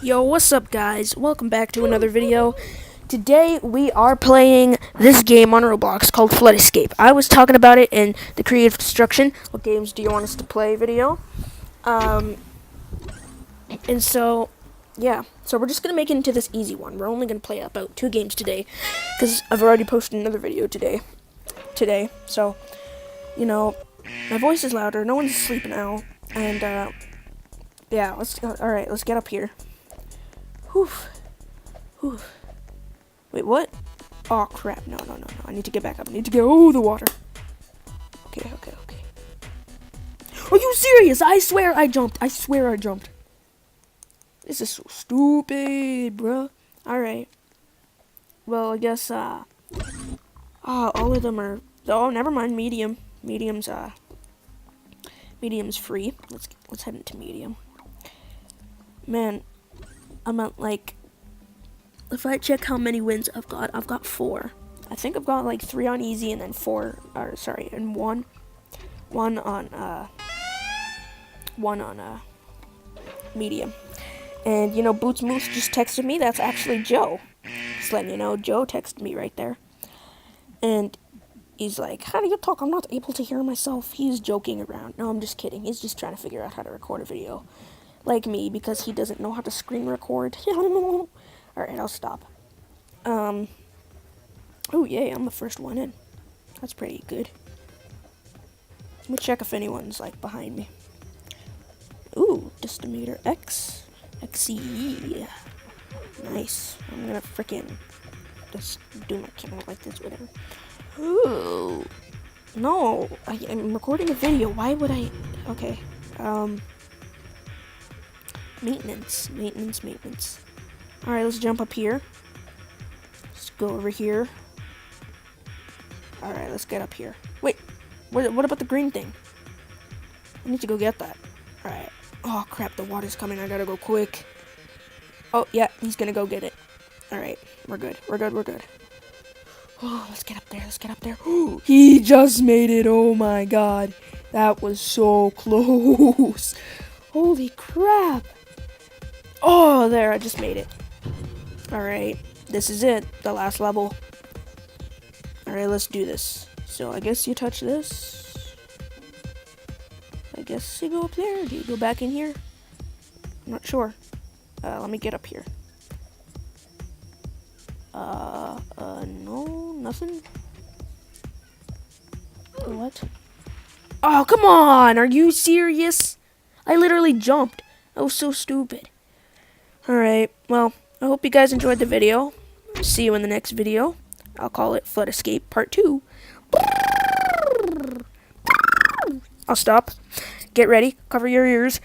Yo, what's up guys? Welcome back to another video. Today we are playing this game on Roblox called Flood Escape. I was talking about it in the Creative Destruction, what games do you want us to play video. And so, yeah. So we're just going to make it into this easy one. We're only going to play about 2 games today, because I've already posted another video today. So, you know, my voice is louder, no one's asleep now, and, yeah, alright, let's get up here. Whew. Wait, what? Oh, crap. No. I need to get back up. I need to get... Oh, the water. Okay. Are you serious? I swear I jumped. This is so stupid, bruh. Alright. Well, I guess, all of them are... Oh, never mind. Medium. Medium's free. Let's head into medium. Man, I'm at, like... If I check how many wins I've got 4. I think I've got like 3 on easy and then 1 on medium. And you know, Boots Moose just texted me. That's actually Joe. Just letting you know, Joe texted me right there. And he's like, "How do you talk? I'm not able to hear myself." He's joking around. No, I'm just kidding. He's just trying to figure out how to record a video, like me, because he doesn't know how to screen record. Alright, I'll stop. Oh yay, I'm the first one in. That's pretty good. Let me check if anyone's, like, behind me. Ooh, Distimeter X. XE. Nice. I'm gonna frickin' just do my camera like this, whatever. Ooh. No, I'm recording a video. Why would I... Okay. Maintenance. Alright, let's jump up here. Let's go over here. Alright, let's get up here. Wait, what about the green thing? I need to go get that. Alright. Oh, crap, the water's coming. I gotta go quick. Oh, yeah, he's gonna go get it. Alright, we're good. Oh, let's get up there. He just made it. Oh, my God. That was so close. Holy crap. Oh, there, I just made it. Alright, this is it, the last level. Alright, let's do this. So, I guess you touch this. I guess you go up there. Do you go back in here? I'm not sure. Let me get up here. No, nothing. What? Oh, come on! Are you serious? I literally jumped. That was so stupid. Alright, well, I hope you guys enjoyed the video. See you in the next video. I'll call it Flood Escape Part 2. I'll stop. Get ready. Cover your ears.